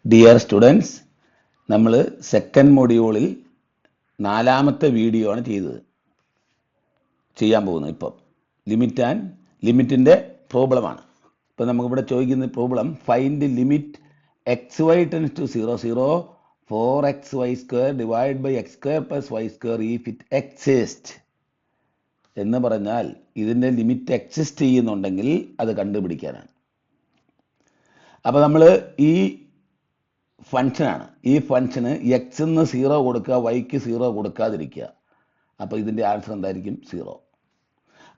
Dear students, നമ്മൾ second മൊഡ്യൂളിൽ 4ാമത്തെ video ആണ് ചെയ്യാൻ പോകുന്നത്. ഇപ്പം ലിമിറ്റിൻ്റെ പ്രോബ്ലമാണ്. ഇപ്പം നമുക്കിവിടെ ചോദിക്കുന്ന problem find limit x y tends to 0 4xy² divide by x² + y² if it exist എന്ന് പറഞ്ഞാൽ ഇതിൻ്റെ ലിമിറ്റ് എക്സിസ്റ്റ് ചെയ്യുന്നുണ്ടെങ്കിൽ അത് കണ്ടുപിടിക്കാനാണ്. അപ്പോൾ നമ്മൾ ഈ ഫംഗ്ഷനാണ്. ഈ ഫംഗ്ഷന് എക്സിന് 0 കൊടുക്കുക, വൈക്ക് 0 കൊടുക്കാതിരിക്കുക. അപ്പോൾ ഇതിൻ്റെ ആൻസർ എന്തായിരിക്കും? 0.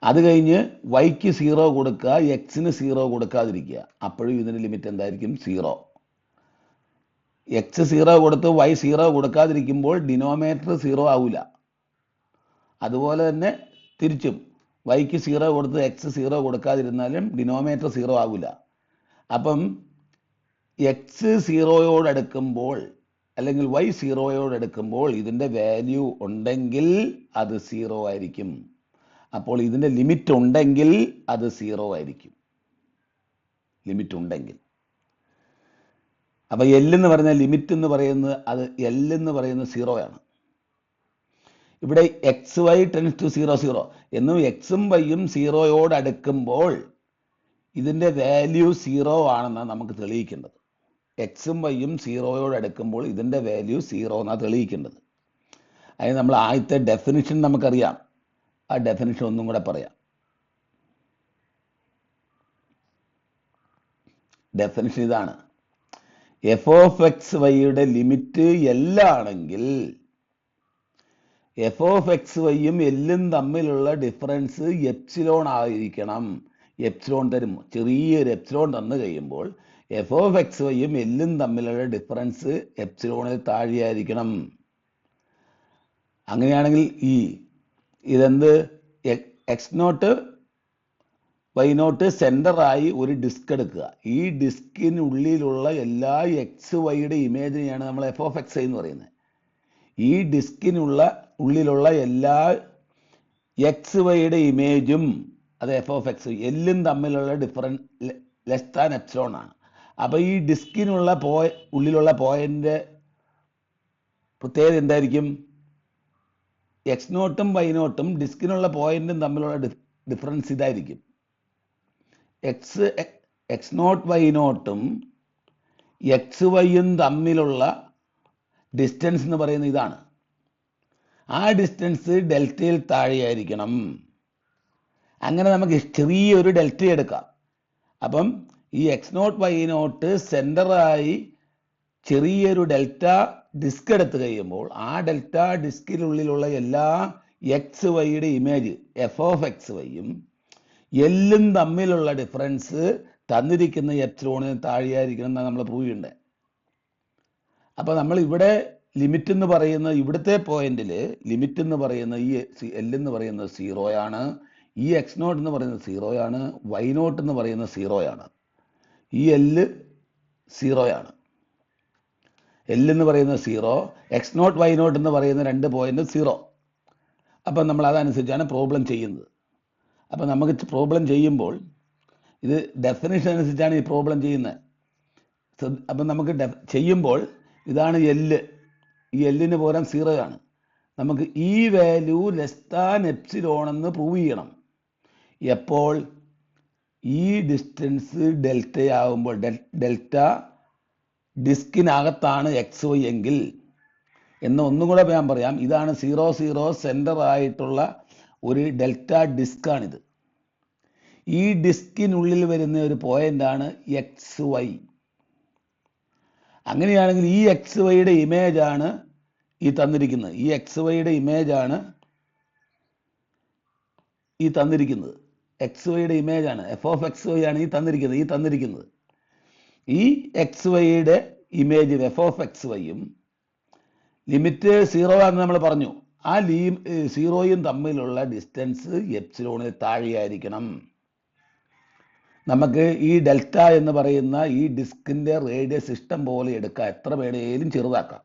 അത് കഴിഞ്ഞ് വൈക്ക് 0 കൊടുക്കുക, എക്സിന് 0 കൊടുക്കാതിരിക്കുക. അപ്പോഴും ഇതിൻ്റെ ലിമിറ്റ് എന്തായിരിക്കും? 0. എക്സ് 0 കൊടുത്ത് വൈ 0 കൊടുക്കാതിരിക്കുമ്പോൾ ഡിനോമിനേറ്റർ 0 ആവില്ല. അതുപോലെ തന്നെ തിരിച്ചും വൈക്ക് 0 കൊടുത്ത് എക്സ് 0 കൊടുക്കാതിരുന്നാലും ഡിനോമിനേറ്റർ 0 ആവില്ല. അപ്പം എക്സ് 0യോട് അടുക്കുമ്പോൾ അല്ലെങ്കിൽ വൈ 0യോട് അടുക്കുമ്പോൾ ഇതിൻ്റെ വാല്യൂ ഉണ്ടെങ്കിൽ അത് 0 ആയിരിക്കും. അപ്പോൾ ഇതിൻ്റെ ലിമിറ്റ് ഉണ്ടെങ്കിൽ അത് 0 ആയിരിക്കും. ലിമിറ്റ് ഉണ്ടെങ്കിൽ. അപ്പോൾ എൽ എന്ന് പറയുന്ന ലിമിറ്റ് എന്ന് പറയുന്നത് അത് എൽ എന്ന് പറയുന്നത് 0 ആണ്. ഇവിടെ എക്സ് വൈ ടെൻസ് ടു 0 എന്നും എക്സും വൈയും 0യോട് അടുക്കുമ്പോൾ ഇതിൻ്റെ വാല്യൂ 0 ആണെന്നാണ് നമുക്ക് തെളിയിക്കേണ്ടത്. എക്സും വൈയും 0യോട് അടുക്കുമ്പോൾ ഇതിൻ്റെ വാല്യൂ 0 എന്നാണ് തെളിയിക്കേണ്ടത്. അതിന് നമ്മൾ ആദ്യത്തെ ഡെഫിനിഷൻ നമുക്കറിയാം. ആ ഡെഫിനിഷൻ ഒന്നും കൂടെ പറയാം. ഡെഫിനിഷൻ ഇതാണ്: എഫ് ഓഫ് എക്സ് വൈയുടെ ലിമിറ്റ് എൽ ആണെങ്കിൽ എഫ് ഓഫ് എക്സ് വൈയും എല്ലും തമ്മിലുള്ള ഡിഫറൻസ് എപ്സിലോൺ ആയിരിക്കണം. എപ്സിലോൺ തരും, ചെറിയൊരു എപ്സിലോൺ തന്നു കഴിയുമ്പോൾ എഫ് ഓഫ് എക്സ് വൈയും എല്ലും തമ്മിലുള്ള ഡിഫറൻസ് എപ്സിലോണിൽ താഴെയായിരിക്കണം. അങ്ങനെയാണെങ്കിൽ ഇതെന്ത് എക്സ് നോട്ട് വൈ നോട്ട് സെൻറ്ററായി ഒരു ഡിസ്ക് എടുക്കുക. ഈ ഡിസ്കിനുള്ളിലുള്ള എല്ലാ എക്സ് വൈയുടെ ഇമേജിനെയാണ് നമ്മൾ എഫ് ഓഫ് എക്സ് എന്ന് പറയുന്നത്. ഈ ഉള്ളിലുള്ള എല്ലാ എക്സ് വൈയുടെ ഇമേജും അത് എഫ് ഓഫ് എക്സ് എല്ലും തമ്മിലുള്ള ഡിഫറൻസ് ലെസ് ദാൻ എപ്സിലോൺ ആണ്. അപ്പോൾ ഈ ഡിസ്കിനുള്ള ഉള്ളിലുള്ള പോയിന്റ് പ്രത്യേകത എന്തായിരിക്കും? എക്സ് നോട്ടും വൈ നോട്ടും ഡിസ്കിനുള്ള പോയിന്റും തമ്മിലുള്ള ഡിഫറൻസ് ഇതായിരിക്കും. എക്സ് നോട്ട് വൈ നോട്ടും എക്സ് വൈയും തമ്മിലുള്ള ഡിസ്റ്റൻസ് എന്ന് പറയുന്നത് ഇതാണ്. ആ ഡിസ്റ്റൻസ് ഡെൽറ്റയിൽ താഴെയായിരിക്കണം. അങ്ങനെ നമുക്ക് ചെറിയൊരു ഡെൽറ്റ എടുക്കാം. അപ്പം ഈ എക്സ് നോട്ട് വൈ നോട്ട് സെൻറ്ററായി ചെറിയൊരു ഡെൽറ്റ ഡിസ്ക് എടുത്തു കഴിയുമ്പോൾ ആ ഡെൽറ്റ ഡിസ്കിനുള്ളിലുള്ള എല്ലാ എക്സ് വൈയുടെ ഇമേജ് എഫ് ഓഫ് എക്സ് വൈയും എല്ലും തമ്മിലുള്ള ഡിഫറൻസ് തന്നിരിക്കുന്ന എപ്സിലോണിന് താഴെയായിരിക്കണം എന്നാണ് നമ്മൾ പ്രൂവ് ചെയ്യേണ്ടത്. അപ്പോൾ നമ്മൾ ഇവിടെ ലിമിറ്റ് എന്ന് പറയുന്ന ഇവിടുത്തെ പോയിന്റിൽ ലിമിറ്റ് എന്ന് പറയുന്ന ഈ എൽ എന്ന് പറയുന്നത് 0 ആണ്. ഈ എക്സ് നോട്ട് എന്ന് പറയുന്നത് 0 ആണ്. വൈ നോട്ട് എന്ന് പറയുന്നത് 0 ആണ്. ഈ എല്ല് 0 ആണ്. എൽ എന്ന് പറയുന്നത് 0, എക്സ് നോട്ട് വൈ നോട്ട് എന്ന് പറയുന്ന 2 പോയിന്റ് 0. അപ്പം നമ്മൾ അതനുസരിച്ചാണ് പ്രോബ്ലം ചെയ്യുന്നത്. അപ്പം നമുക്ക് പ്രോബ്ലം ചെയ്യുമ്പോൾ ഇത് ഡെഫിനിഷൻ അനുസരിച്ചാണ് ഈ പ്രോബ്ലം ചെയ്യുന്നത്. അപ്പം നമുക്ക് ചെയ്യുമ്പോൾ ഇതാണ് എല്ല്. ഈ എല്ലിന് പകരം 0 ആണ്. നമുക്ക് ഈ വാല്യൂ ലെസ് ദാൻ എപ്സിലോൺ എന്ന് പ്രൂവ് ചെയ്യണം. എപ്പോൾ? ഈ ഡിസ്റ്റൻസ് ഡെൽറ്റ ആകുമ്പോൾ, ഡെൽറ്റ ഡിസ്കിനകത്താണ് എക്സ് വൈ എങ്കിൽ എന്ന് ഒന്നും കൂടെ ഞാൻ പറയാം. ഇതാണ് 0 സെൻറ്റർ ആയിട്ടുള്ള ഒരു ഡെൽറ്റ ഡിസ്കാണിത്. ഈ ഡിസ്കിനുള്ളിൽ വരുന്ന ഒരു പോയിന്റാണ് എക്സ് വൈ. അങ്ങനെയാണെങ്കിൽ ഈ എക്സ് വൈയുടെ ഇമേജ് ആണ് ഈ തന്നിരിക്കുന്നത്. ഈ എക്സ് വൈയുടെ ഇമേജ് ആണ് ഈ തന്നിരിക്കുന്നത്. എക്സ് വൈയുടെ ഇമേജ് ആണ്, എഫ് ഓഫ് എക്സ് വൈ ആണ് ഈ തന്നിരിക്കുന്നത്. ഈ എക്സ് വൈയുടെ ഇമേജ് എഫ് ഓഫ് എക്സ് വൈയും ലിമിറ്റ് 0 ആണെന്ന് നമ്മൾ പറഞ്ഞു. ആ 0യും തമ്മിലുള്ള ഡിസ്റ്റൻസ് എപ്സിലോണിൽ താഴെയായിരിക്കണം. നമുക്ക് ഈ ഡെൽറ്റ എന്ന് പറയുന്ന ഈ ഡിസ്കിൻ്റെ റേഡിയസ് ഇഷ്ടം പോലെ എടുക്കാം, എത്ര വേണേലും ചെറുതാക്കാം.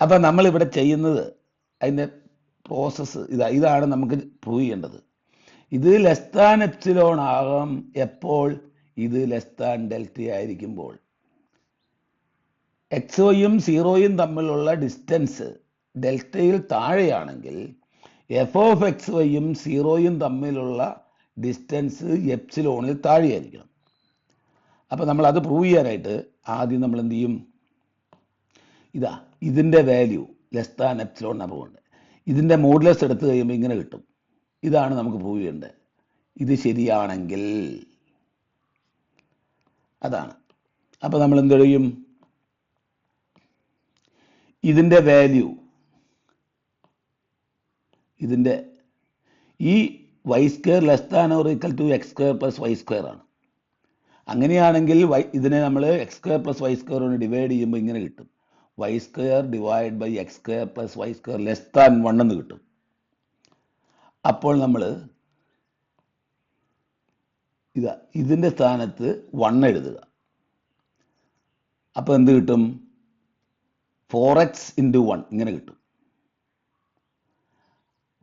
അപ്പം നമ്മളിവിടെ ചെയ്യുന്നത് അതിൻ്റെ പ്രോസസ്സ് ഇതാണ് നമുക്ക് പ്രൂവ് ചെയ്യേണ്ടത്. ഇത് ലെസ് ദാൻ എപ്സിലോൺ ആകാം എപ്പോൾ? ഇത് ലെസ് ദാൻ ഡെൽറ്റ ആയിരിക്കുമ്പോൾ. എക്സ് വൈയും സീറോയും തമ്മിലുള്ള ഡിസ്റ്റൻസ് ഡെൽറ്റയിൽ താഴെയാണെങ്കിൽ എഫ് ഓഫ് എക്സ് വൈയും സീറോയും തമ്മിലുള്ള ഡിസ്റ്റൻസ് എപ്സിലോണിൽ താഴെയായിരിക്കണം. അപ്പോൾ നമ്മൾ അത് പ്രൂവ് ചെയ്യാനായിട്ട് ആദ്യം നമ്മൾ എന്ത് ചെയ്യും? ഇതിൻ്റെ വാല്യൂ ലെസ് ദാൻ എപ്സിലോൺ അബോണ്ട് ഇതിൻ്റെ മോഡുലസ് എടുത്തു കഴിയുമ്പോൾ ഇങ്ങനെ കിട്ടും. ഇതാണ് നമുക്ക് പ്രൂവ് ചെയ്യേണ്ടത്. ഇത് ശരിയാണെങ്കിൽ അതാണ്. അപ്പോൾ നമ്മൾ എന്ത് ചെയ്യും? ഇതിൻ്റെ വാല്യൂ, ഇതിൻ്റെ ഈ y square less than or equal to x square plus y square ആണ്. അങ്ങനെയാണെങ്കിൽ ഇതിനെ നമ്മൾ x square plus y square കൊണ്ട് ഡിവൈഡ് ചെയ്യുമ്പോൾ ഇങ്ങനെ കിട്ടും. Y square divide by x square plus y square less than 1 എന്ന് കിട്ടും. അപ്പോൾ നമ്മൾ ഇതിൻ്റെ സ്ഥാനത്ത് 1 എഴുതുക. അപ്പോൾ എന്ത് കിട്ടും? 4x × 1 ഇങ്ങനെ കിട്ടും.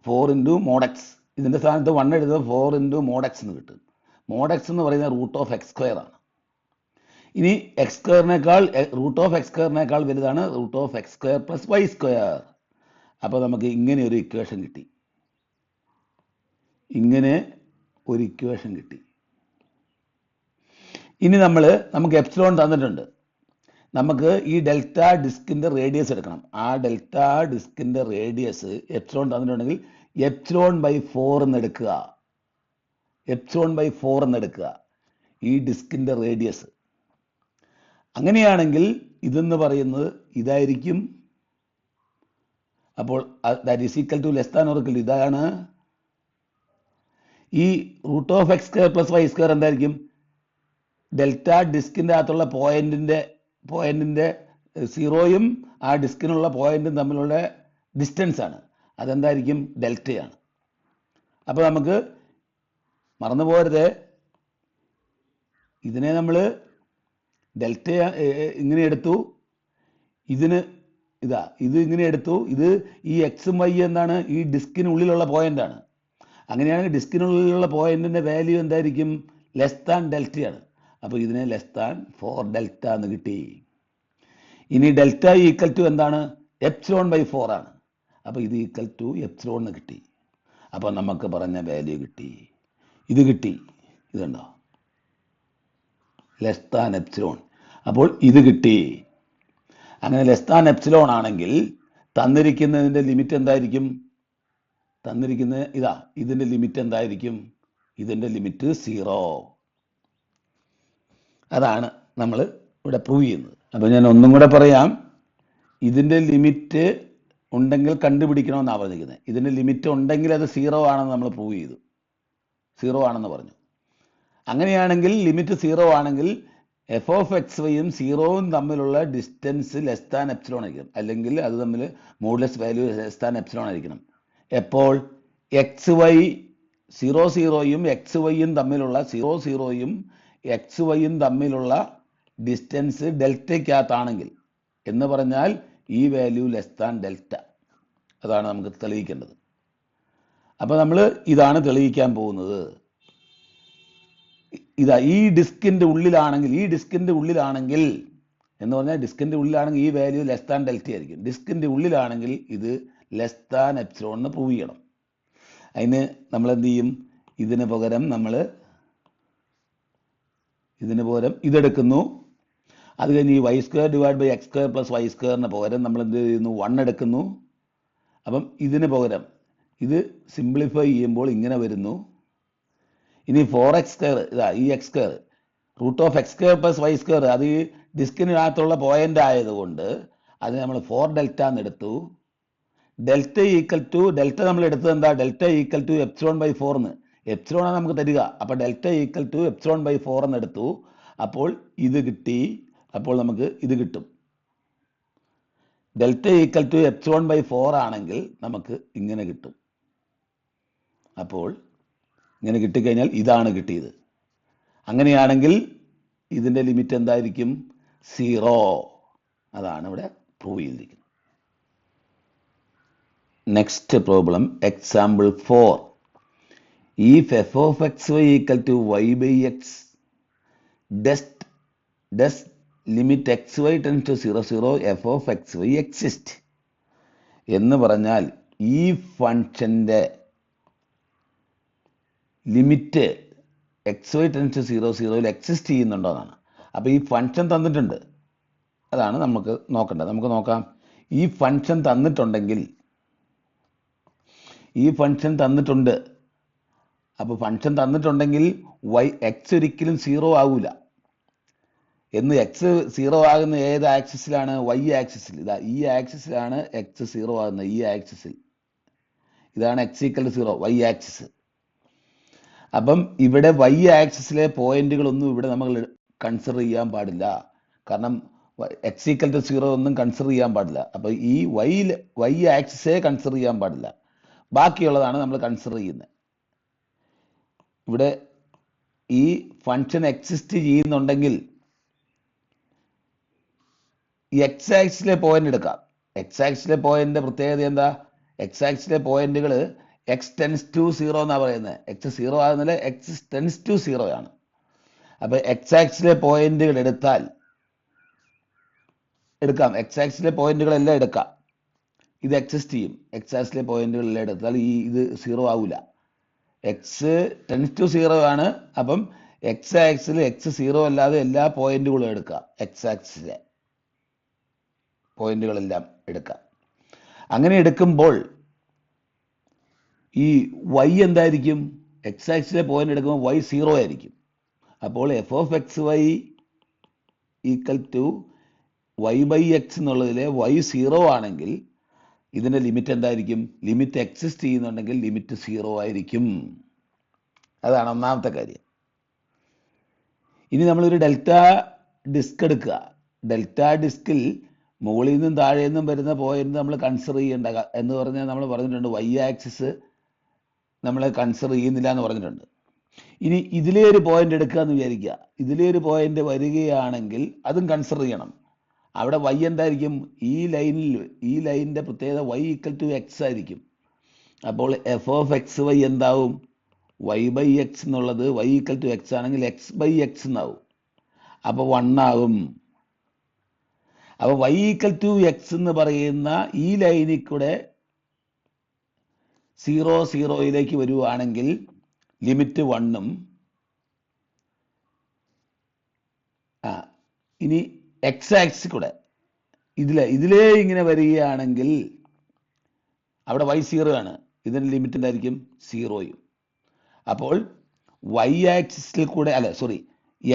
4 × mod x. ഇതിൻ്റെ സ്ഥാനത്ത് 1 എഴുതുക, 4 × mod x എന്ന് കിട്ടും. mod x എന്ന് പറയുന്നത് റൂട്ട് ഓഫ് എക്സ് സ്ക്വയർ ആണ്. ഇനി എക്സ് സ്ക്വയറിനേക്കാൾ റൂട്ട് ഓഫ് എക്സ് സ്ക്വയറിനേക്കാൾ വലുതാണ് root of x square plus y square. അപ്പോൾ നമുക്ക് ഇങ്ങനെ ഒരു ഇക്വേഷൻ കിട്ടി. ഇനി നമുക്ക് എപ്സിലോൺ തന്നിട്ടുണ്ട്. നമുക്ക് ഈ ഡെൽറ്റ ഡിസ്കിൻ്റെ റേഡിയസ് എടുക്കണം. ആ ഡെൽറ്റ ഡിസ്കിൻ്റെ റേഡിയസ് എപ്സിലോൺ തന്നിട്ടുണ്ടെങ്കിൽ എപ്സിലോൺ ബൈ 4 എന്ന് എടുക്കുക. ഈ ഡിസ്കിൻ്റെ റേഡിയസ്. അങ്ങനെയാണെങ്കിൽ ഇതെന്ന് പറയുന്നത് ഇതായിരിക്കും. അപ്പോൾ that is equal to less than or equal to ഇതാണ്. ഈ root of x square plus y square എന്തായിരിക്കും? ഡെൽറ്റ ഡിസ്കിൻ്റെ അകത്തുള്ള പോയിന്റിൻ്റെ സീറോയും ആ ഡിസ്കിനുള്ള പോയിന്റും തമ്മിലുള്ള ഡിസ്റ്റൻസ് ആണ്. അതെന്തായിരിക്കും? ഡെൽറ്റയാണ്. അപ്പോൾ നമുക്ക് മറന്നു പോകരുത്, ഇതിനെ നമ്മൾ ഡെൽറ്റ ഇങ്ങനെ എടുത്തു, ഇത് ഇങ്ങനെ എടുത്തു. ഇത് ഈ എക്സും വൈ എന്താണ്? ഈ ഡിസ്കിനുള്ളിലുള്ള പോയിന്റാണ്. അങ്ങനെയാണെങ്കിൽ ഡിസ്കിനുള്ളിലുള്ള പോയിന്റിൻ്റെ വാല്യൂ എന്തായിരിക്കും? ലെസ് ദാൻ ഡെൽറ്റയാണ്. അപ്പോൾ ഇതിനെ ലെസ് ദാൻ 4 ഡെൽറ്റ എന്ന് കിട്ടി. ഇനി ഡെൽറ്റ ഈക്വൽ ടു എന്താണ്? എപ്സിലോൺ ബൈ 4 ആണ്. അപ്പോൾ ഇത് ഈക്വൽ ടു എപ്സിലോൺ എന്ന് കിട്ടി. അപ്പോൾ നമുക്ക് പറഞ്ഞ വാല്യൂ കിട്ടി. ഇത് കിട്ടി. ഇതുണ്ടോ? Less than epsilon. അപ്പോൾ ഇത് കിട്ടി. അങ്ങനെ ലെസ് ദാൻ എപ്സിലോൺ ആണെങ്കിൽ തന്നിരിക്കുന്നതിൻ്റെ ലിമിറ്റ് എന്തായിരിക്കും? ഇതിൻ്റെ ലിമിറ്റ് എന്തായിരിക്കും? ഇതിൻ്റെ ലിമിറ്റ് 0. അതാണ് നമ്മൾ ഇവിടെ പ്രൂവ് ചെയ്യുന്നത്. അപ്പോൾ ഞാൻ ഒന്നും കൂടെ പറയാം. ഇതിൻ്റെ ലിമിറ്റ് ഉണ്ടെങ്കിൽ കണ്ടുപിടിക്കണമെന്നാണ് പറഞ്ഞിരിക്കുന്നത്. ഇതിൻ്റെ ലിമിറ്റ് ഉണ്ടെങ്കിൽ അത് 0 ആണെന്ന് നമ്മൾ പ്രൂവ് ചെയ്തു. 0 ആണെന്ന് പറഞ്ഞു. അങ്ങനെയാണെങ്കിൽ ലിമിറ്റ് 0 ആണെങ്കിൽ എഫ് ഓഫ് എക്സ് വൈയും സീറോയും തമ്മിലുള്ള ഡിസ്റ്റൻസ് ലെസ് ദാൻ എപ്സിലോൺ ആയിരിക്കും. അല്ലെങ്കിൽ അത് തമ്മിൽ modulus value less than epsilon ആയിരിക്കണം. എപ്പോൾ? എക്സ് വൈ 0,0യും എക്സ് വൈയും തമ്മിലുള്ള 0,0യും എക്സ് വൈയും തമ്മിലുള്ള ഡിസ്റ്റൻസ് ഡെൽറ്റയ്ക്കകത്താണെങ്കിൽ, എന്ന് പറഞ്ഞാൽ ഈ വാല്യൂ ലെസ് ദാൻ ഡെൽറ്റ. അതാണ് നമുക്ക് തെളിയിക്കേണ്ടത്. അപ്പോൾ നമ്മൾ ഇതാണ് തെളിയിക്കാൻ പോകുന്നത്. ഈ ഡിസ്കിൻ്റെ ഉള്ളിലാണെങ്കിൽ എന്ന് പറഞ്ഞാൽ ഡിസ്കിൻ്റെ ഉള്ളിലാണെങ്കിൽ ഈ വാല്യൂ ലെസ് ദാൻ ഡെൽറ്റ ആയിരിക്കും. ഡിസ്കിൻ്റെ ഉള്ളിലാണെങ്കിൽ ഇത് ലെസ് ദാൻ എപ്സിലോൺ എന്ന് പ്രൂവ് ചെയ്യണം. അതിന് നമ്മൾ എന്ത് ചെയ്യും? ഇതിന് പകരം ഇതെടുക്കുന്നു. അത് കഴിഞ്ഞ് ഈ y square divide by x square plus y സ്ക്വയറിന് പകരം നമ്മൾ എന്ത് ചെയ്യുന്നു? 1 എടുക്കുന്നു. അപ്പം ഇതിന് പകരം ഇത് സിംപ്ലിഫൈ ചെയ്യുമ്പോൾ ഇങ്ങനെ വരുന്നു. ഇനി 4x സ്ക്വയർ, ഈ x square root of x square plus y square, അത് ഈ ഡിസ്കിനകത്തുള്ള പോയിന്റ് ആയതുകൊണ്ട് അത് നമ്മൾ 4 ഡെൽറ്റ എന്ന് എടുത്തു. ഡെൽറ്റ നമ്മൾ എടുത്തത് എന്താ? Delta equal to epsilon by 4 എന്ന്. എപ്സിലോണാണ് നമുക്ക് തരിക. അപ്പോൾ delta equal to epsilon by 4 എന്ന് എടുത്തു. അപ്പോൾ ഇത് കിട്ടി. അപ്പോൾ നമുക്ക് ഇത് കിട്ടും. Delta equal to epsilon by 4 ആണെങ്കിൽ നമുക്ക് ഇങ്ങനെ കിട്ടും. അപ്പോൾ ഇങ്ങനെ കിട്ടിക്കഴിഞ്ഞാൽ ഇതാണ് കിട്ടിയത്. അങ്ങനെയാണെങ്കിൽ ഇതിൻ്റെ ലിമിറ്റ് എന്തായിരിക്കും? 0. അതാണ് ഇവിടെ പ്രൂവ് ചെയ്തിരിക്കുന്നത്. Next problem, example 4. If f of xy equal to y by x, does limit x y tends to 0 f of x y exist എന്ന് പറഞ്ഞാൽ ഈ ഫംഗ്ഷന്റെ limit x y tends to 0 exist ചെയ്യുന്നുണ്ടോ എന്നാണ്. അപ്പോൾ ഈ ഫംഗ്ഷൻ തന്നിട്ടുണ്ട്, അതാണ് നമുക്ക് നോക്കേണ്ടത്. നമുക്ക് നോക്കാം. ഈ ഫംഗ്ഷൻ തന്നിട്ടുണ്ടെങ്കിൽ, ഈ ഫംഗ്ഷൻ തന്നിട്ടുണ്ട്. അപ്പോൾ ഫംഗ്ഷൻ തന്നിട്ടുണ്ടെങ്കിൽ എക്സ് ഒരിക്കലും 0 ആകൂല. എന്ന് എക്സ് 0 ആകുന്ന ഏത് ആക്സിസിലാണ്? വൈ ആക്സിസിൽ. ഇതാ ഈ ആക്സിസിലാണ് എക്സ് 0 ആകുന്നത്, ഈ ആക്സിസിൽ. ഇതാണ് x equal to 0, y axis. അപ്പം ഇവിടെ വൈ ആക്സിസിലെ പോയിന്റുകളൊന്നും ഇവിടെ നമ്മൾ കൺസിഡർ ചെയ്യാൻ പാടില്ല. കാരണം എക്സ് ഈക്വൽ ടു 0 ഒന്നും കൺസിഡർ ചെയ്യാൻ പാടില്ല. അപ്പോൾ ഈ വൈ ആക്സിസേ കൺസിഡർ ചെയ്യാൻ പാടില്ല. ബാക്കിയുള്ളതാണ് നമ്മൾ കൺസിഡർ ചെയ്യുന്നത്. ഇവിടെ ഈ ഫംഗ്ഷൻ എക്സിസ്റ്റ് ചെയ്യുന്നുണ്ടെങ്കിൽ എക്സ് ആക്സിലെ പോയിന്റ് എടുക്കാം. എക്സ് ആക്സിലെ പോയിന്റിന്റെ പ്രത്യേകത എന്താ? എക്സ് ആക്സിലെ പോയിന്റുകൾ എക്സ് ടെൻസ് ടു 0 എന്നാ പറയുന്നത്. എക്സ് 0 ആകുന്നില്ല, എക്സ് ടെൻസ് ടു 0 ആണ്. അപ്പൊ എക്സ് ആക്സിലെ പോയിന്റുകൾ എടുക്കാം. എക്സ് ആക്സിലെ പോയിന്റുകളെല്ലാം എടുക്കാം. ഇത് എക്സിസ്റ്റ് ചെയ്യും. എക്സ് ആക്സിലെ പോയിന്റുകളെല്ലാം എടുത്താൽ ഇത് 0 ആവില്ല. എക്സ് ടെൻസ് ടു 0 ആണ്. അപ്പം എക്സ് ആക്സിൽ എക്സ് 0 അല്ലാതെ എല്ലാ പോയിന്റുകളും എടുക്കാം. എക്സ് ആക്സിലെ പോയിന്റുകളെല്ലാം എടുക്കാം. അങ്ങനെ എടുക്കുമ്പോൾ ഈ വൈ എന്തായിരിക്കും? എക്സ് ആക്സിലെ പോയിന്റ് എടുക്കുമ്പോൾ വൈ 0 ആയിരിക്കും. അപ്പോൾ f of x y equal to y by x എന്നുള്ളതിലെ വൈ 0 ആണെങ്കിൽ ഇതിന്റെ ലിമിറ്റ് എന്തായിരിക്കും? ലിമിറ്റ് എക്സിസ്റ്റ് ചെയ്യുന്നുണ്ടെങ്കിൽ ലിമിറ്റ് 0 ആയിരിക്കും. അതാണ് ഒന്നാമത്തെ കാര്യം. ഇനി നമ്മളൊരു ഡെൽറ്റ ഡിസ്ക് എടുക്കുക. ഡെൽറ്റ ഡിസ്കിൽ മുകളിൽ നിന്നും താഴെ നിന്നും വരുന്ന പോയിന്റ് നമ്മൾ കൺസിഡർ ചെയ്യേണ്ട എന്ന് പറഞ്ഞാൽ നമ്മൾ പറഞ്ഞിട്ടുണ്ട്. വൈ ആക്സിസ് നമ്മൾ കൺസിഡർ ചെയ്യുന്നില്ല എന്ന് പറഞ്ഞിട്ടുണ്ട്. ഇനി ഇതിലേ ഒരു പോയിന്റ് എടുക്കുക എന്ന് വിചാരിക്കുക. ഇതിലേ ഒരു പോയിന്റ് വരികയാണെങ്കിൽ അതും കൺസിഡർ ചെയ്യണം. അവിടെ വൈ എന്തായിരിക്കും? ഈ ലൈനിന്റെ പ്രത്യേകത വൈ ഈക്വൽ ടു എക്സ് ആയിരിക്കും. അപ്പോൾ എഫ് ഓഫ് എക്സ് വൈ എന്താവും? വൈ ബൈ എക്സ് എന്നുള്ളത് വൈ ഈക്വൽ ടു എക്സ് ആണെങ്കിൽ എക്സ് ബൈ എക്സ് എന്നാവും. അപ്പോൾ 1 ആവും. അപ്പോൾ വൈ ഈക്വൽ ടു എക്സ് എന്ന് പറയുന്ന ഈ ലൈനിൽ കൂടെ 0 വരുവാണെങ്കിൽ ലിമിറ്റ് 1ഉം, ഇനി എക്സ് ആക്സിൽ കൂടെ ഇതിലേ ഇങ്ങനെ വരികയാണെങ്കിൽ അവിടെ വൈ 0 ആണ്. ഇതിന്റെ ലിമിറ്റ് എന്തായിരിക്കും? 0യും. അപ്പോൾ വൈ ആക്സിൽ കൂടെ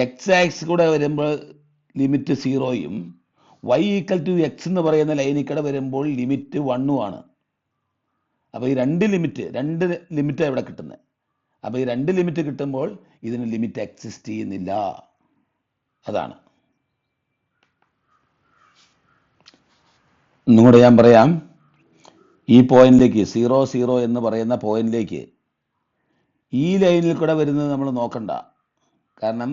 എക്സ് ആക്സിൽ കൂടെ വരുമ്പോൾ ലിമിറ്റ് 0യും വൈ ഈക്വൽ ടു എക്സ് എന്ന് പറയുന്ന ലൈനിൽ കൂടെ വരുമ്പോൾ ലിമിറ്റ് 1ഉം ആണ്. അപ്പോൾ ഈ രണ്ട് ലിമിറ്റ് ഇവിടെ കിട്ടുന്നത്. അപ്പോൾ ഈ രണ്ട് ലിമിറ്റ് കിട്ടുമ്പോൾ ഇതിന് ലിമിറ്റ് എക്സിസ്റ്റ് ചെയ്യുന്നില്ല. അതാണ്. ഒന്നുകൂടെ ഞാൻ പറയാം. ഈ പോയിന്റിലേക്ക് 0 എന്ന് പറയുന്ന പോയിന്റിലേക്ക് ഈ ലൈനിൽ കൂടെ വരുന്നത് നമ്മൾ നോക്കണ്ട. കാരണം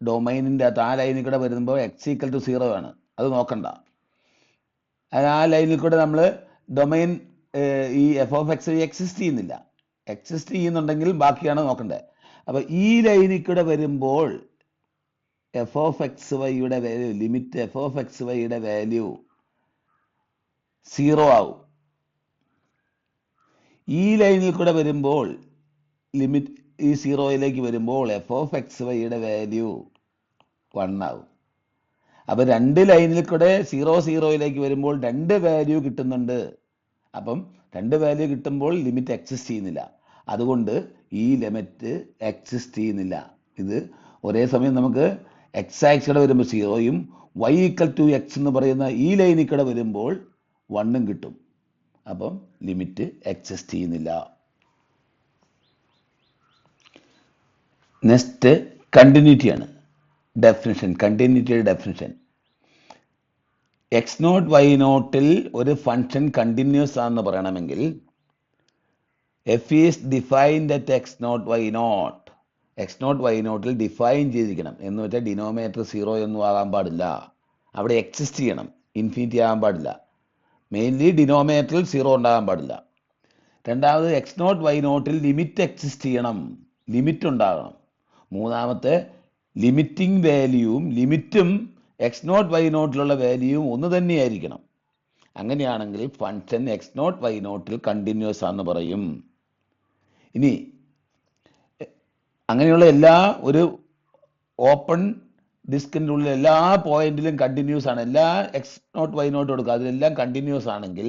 ഡൊമൈനിന്റെ ആ ലൈനിൽ കൂടെ വരുമ്പോൾ എക്സ് ഈക്വൽ ടു 0 ആണ്. അത് നോക്കണ്ട. ആ ലൈനിൽ കൂടെ നമ്മൾ ഡൊമൈൻ ഈ എഫ് ഓഫ് എക്സ് എക്സിസ്റ്റ് ചെയ്യുന്നില്ല. എക്സിസ്റ്റ് ചെയ്യുന്നുണ്ടെങ്കിൽ ബാക്കിയാണ് നോക്കണ്ടേ. അപ്പൊ ഈ ലൈനിൽ കൂടെ വരുമ്പോൾ എഫ് ഓഫ് എക്സ് വൈയുടെ value, limit f of x വൈയുടെ വാല്യൂ 0 ആവും. ഈ ലൈനിൽ കൂടെ വരുമ്പോൾ ലിമിറ്റ് ഈ 0യിലേക്ക് വരുമ്പോൾ എഫ് ഓഫ് എക്സ് വൈയുടെ വാല്യൂ 1 ആവും. അപ്പൊ രണ്ട് ലൈനിൽ കൂടെ 0യിലേക്ക് വരുമ്പോൾ രണ്ട് വാല്യൂ കിട്ടുന്നുണ്ട്. അപ്പം രണ്ട് വാല്യൂ കിട്ടുമ്പോൾ ലിമിറ്റ് എക്സിസ്റ്റ് ചെയ്യുന്നില്ല. അതുകൊണ്ട് ഈ ലിമിറ്റ് എക്സിസ്റ്റ് ചെയ്യുന്നില്ല. ഇത് ഒരേ സമയം നമുക്ക് എക്സ് ആക്സിലൂടെ വരുമ്പോൾ 0യും വൈ ഈക്വൽ ടു എക്സ് എന്ന് പറയുന്ന ഈ ലൈനിൽ കൂടെ വരുമ്പോൾ 1ഉം കിട്ടും. അപ്പം ലിമിറ്റ് എക്സിസ്റ്റ് ചെയ്യുന്നില്ല. നെക്സ്റ്റ് കണ്ടിന്യൂറ്റിയാണ്. ഡെഫിനിഷൻ, കണ്ടിന്യൂറ്റിയുടെ ഡെഫിനിഷൻ. എക്സ് നോട്ട് വൈ നോട്ടിൽ ഒരു ഫംഗ്ഷൻ കണ്ടിന്യൂസ് ആണെന്ന് പറയണമെങ്കിൽ f is defined at x naught y naught. X naught y നോട്ടിൽ ഡിഫൈൻ ചെയ്തിരിക്കണം. എന്ന് വെച്ചാൽ ഡിനോമിനേറ്റർ 0 ഒന്നും ആകാൻ പാടില്ല. അവിടെ എക്സിസ്റ്റ് ചെയ്യണം, ഇൻഫിനിറ്റി ആകാൻ പാടില്ല. മെയിൻലി ഡിനോമിനേറ്ററിൽ 0 ഉണ്ടാകാൻ പാടില്ല. രണ്ടാമത് എക്സ് നോട്ട് വൈ നോട്ടിൽ ലിമിറ്റ് എക്സിസ്റ്റ് ചെയ്യണം, ലിമിറ്റ് ഉണ്ടാകണം. മൂന്നാമത്തെ ലിമിറ്റിംഗ് വാല്യൂവും ലിമിറ്റും എക്സ് നോട്ട് വൈ നോട്ടിലുള്ള വാല്യൂവും ഒന്ന് തന്നെയായിരിക്കണം. അങ്ങനെയാണെങ്കിൽ ഫംഗ്ഷൻ എക്സ് നോട്ട് വൈ നോട്ടിൽ കണ്ടിന്യൂസ് ആണെന്ന് പറയും. ഇനി അങ്ങനെയുള്ള എല്ലാ ഒരു ഓപ്പൺ ഡിസ്കിൻ്റെ ഉള്ളിൽ എല്ലാ പോയിന്റിലും കണ്ടിന്യൂസ് ആണ്, എല്ലാ എക്സ് നോട്ട് വൈ നോട്ട് കൊടുക്കുക, അതിലെല്ലാം കണ്ടിന്യൂസ് ആണെങ്കിൽ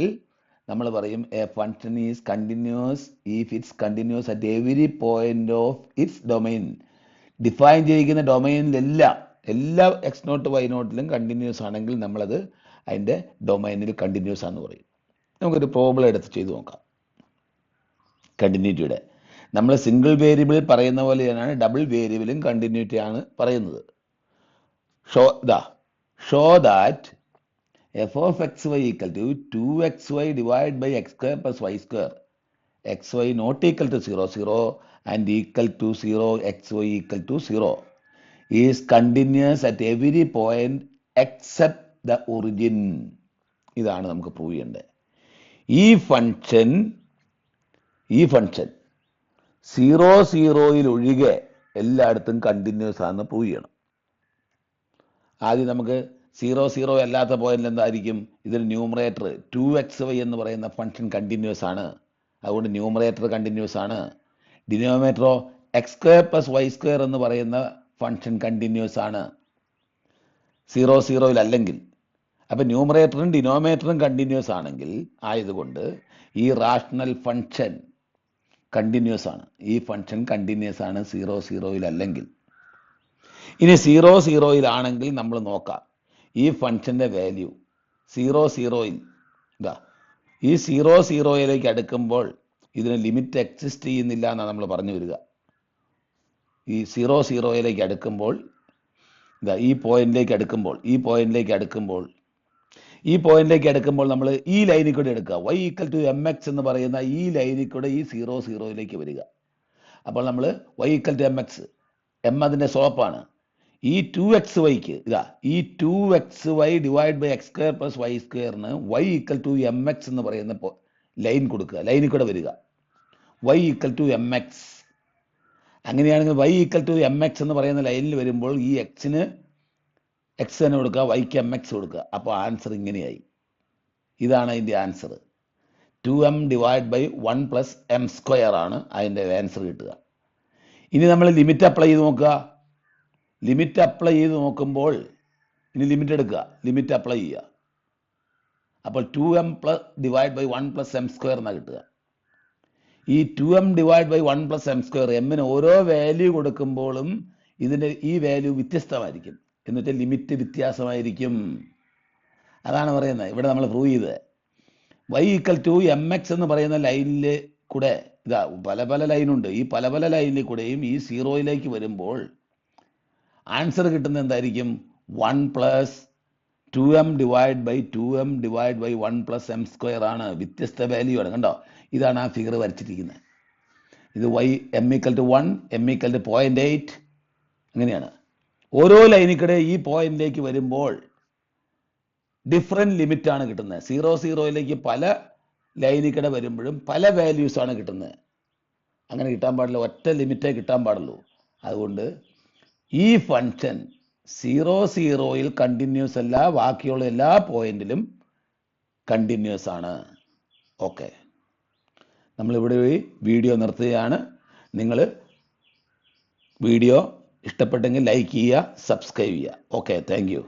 നമ്മൾ പറയും A function is continuous if it's continuous at every point of its domain. Define ചെയ്തിരിക്കുന്ന ഡൊമൈനിലെല്ലാം എല്ലാ എക്സ് നോട്ട് വൈ നോട്ടിലും കണ്ടിന്യൂസ് ആണെങ്കിൽ നമ്മളത് അതിൻ്റെ ഡൊമൈനിൽ കണ്ടിന്യൂസ് ആണെന്ന് പറയും. നമുക്കൊരു പ്രോബ്ലം എടുത്ത് ചെയ്തു നോക്കാം. കണ്ടിന്യൂറ്റിയുടെ നമ്മൾ സിംഗിൾ വേരിയബിൾ പറയുന്ന പോലെ തന്നെയാണ് ഡബിൾ വേരിയബിളും കണ്ടിന്യൂറ്റി ആണ് പറയുന്നത്. Show that f of xy equal to 2xy divided by x square plus y square, xy not equal to 0, 0 and equal to 0, xy equal to 0 is continuous at every point except the origin. ഇതാണ് നമുക്ക് prove ചെയ്യേണ്ടത്. ഈ function 0, 0യിൽ ഒഴികെ എല്ലായിടത്തും continuous ആണെന്ന് prove ചെയ്യണം. ആദ്യം നമുക്ക് 0, 0 അല്ലാത്ത പോയിന്റിൽ എന്തായിരിക്കും? ഇതിൽ ന്യൂമറേറ്റർ 2xy എന്ന് പറയുന്ന ഫംഗ്ഷൻ കണ്ടിന്യൂസ് ആണ്, അതുകൊണ്ട് ന്യൂമറേറ്റർ കണ്ടിന്യൂസ് ആണ്. ഡിനോമിനേറ്ററോ x square plus y square എന്ന് പറയുന്ന ഫംഗ്ഷൻ കണ്ടിന്യൂസ് ആണ് 0, 0യിൽ അല്ലെങ്കിൽ. അപ്പം ന്യൂമറേറ്ററും ഡിനോമിനേറ്ററും കണ്ടിന്യൂസ് ആണെങ്കിൽ ആയതുകൊണ്ട് ഈ റാഷണൽ ഫംഗ്ഷൻ കണ്ടിന്യൂസ് ആണ്. ഈ ഫംഗ്ഷൻ കണ്ടിന്യൂസ് ആണ് 0, 0യിൽ അല്ലെങ്കിൽ. ഇനി 0, 0യിലാണെങ്കിൽ നമ്മൾ നോക്കാം ഈ ഫംഗ്ഷൻ്റെ വാല്യൂ 0, 0യിൽ ഈ 0, 0യിലേക്ക് അടുക്കുമ്പോൾ ഇതിന് ലിമിറ്റ് എക്സിസ്റ്റ് ചെയ്യുന്നില്ല എന്നാണ് നമ്മൾ പറഞ്ഞു വരിക. ഈ 0, 0യിലേക്ക് അടുക്കുമ്പോൾ ഈ പോയിന്റിലേക്ക് അടുക്കുമ്പോൾ നമ്മൾ ഈ ലൈനിൽ കൂടെ എടുക്കുക. y ഈക്വൽ ടു mx എന്ന് പറയുന്ന ഈ ലൈനിൽ കൂടെ ഈ 0, 0യിലേക്ക് വരിക. അപ്പോൾ നമ്മൾ y equal to mx, m അതിൻ്റെ സ്ലോപ്പാണ്. ഈ 2xyക്ക് ഈ 2xy divide by x square plus y സ്ക്വയറിന് y ഈക്വൽ ടു mx എന്ന് പറയുന്ന ലൈൻ കൊടുക്കുക, ലൈനിൽ കൂടെ വരിക. y equal to mx. അങ്ങനെയാണെങ്കിൽ y ഈക്വൽ ടു mx എന്ന് പറയുന്ന ലൈനിൽ വരുമ്പോൾ ഈ എക്സിന് എക്സ് തന്നെ കൊടുക്കുക, വൈക്ക് mx കൊടുക്കുക. അപ്പോൾ ആൻസർ ഇങ്ങനെയായി. ഇതാണ് അതിൻ്റെ answer. 2m divide by 1 plus m square ആണ് അതിൻ്റെ ആൻസർ കിട്ടുക. ഇനി നമ്മൾ ലിമിറ്റ് അപ്ലൈ ചെയ്ത് നോക്കുക. ലിമിറ്റ് അപ്ലൈ ചെയ്ത് നോക്കുമ്പോൾ ഇനി ലിമിറ്റ് എടുക്കുക, ലിമിറ്റ് അപ്ലൈ ചെയ്യുക. അപ്പോൾ 2m divide by 1 plus m square എന്നാണ് കിട്ടുക. ഈ 2m divide by 1 plus m square, എമ്മിന് ഓരോ വാല്യൂ കൊടുക്കുമ്പോഴും ഇതിൻ്റെ ഈ വാല്യൂ വ്യത്യസ്തമായിരിക്കും, എന്നിട്ട് ലിമിറ്റ് വ്യത്യാസമായിരിക്കും. അതാണ് പറയുന്നത് ഇവിടെ നമ്മൾ പ്രൂവ് ചെയ്തത്. y ഈക്വൽ ടു mx എന്ന് പറയുന്ന ലൈനിൽ കൂടെ പല പല ലൈനുണ്ട്. ഈ പല പല ലൈനിൽ കൂടെയും ഈ 0യിലേക്ക് വരുമ്പോൾ ആൻസർ കിട്ടുന്നത് എന്തായിരിക്കും? 1 plus 2m divide by 1 plus m square ആണ്. വ്യത്യസ്ത വാല്യൂ ആണ്. കണ്ടോ, ഇതാണ് ആ ഫിഗർ വരച്ചിരിക്കുന്നത്. ഇത് m equal to 1, m equal to 0.8 അങ്ങനെയാണ്. ഓരോ ലൈനിൽ ഈ പോയിന്റിലേക്ക് വരുമ്പോൾ ഡിഫറെൻറ്റ് ലിമിറ്റാണ് കിട്ടുന്നത്. 0, 0യിലേക്ക് പല ലൈനിൽ വരുമ്പോഴും പല വാല്യൂസാണ് കിട്ടുന്നത്. അങ്ങനെ കിട്ടാൻ പാടില്ല, ഒറ്റ ലിമിറ്റേ കിട്ടാൻ പാടുള്ളൂ. അതുകൊണ്ട് ഈ ഫംഗ്ഷൻ 0, 0യിൽ കണ്ടിന്യൂസ് അല്ല, ബാക്കിയുള്ള എല്ലാ പോയിന്റിലും കണ്ടിന്യൂസ് ആണ്. ഓക്കെ, നമ്മളിവിടെ വീഡിയോ നിർത്തുകയാണ്. നിങ്ങൾ വീഡിയോ ഇഷ്ടപ്പെട്ടെങ്കിൽ ലൈക്ക് ചെയ്യുക, സബ്സ്ക്രൈബ് ചെയ്യുക. Okay, thank you.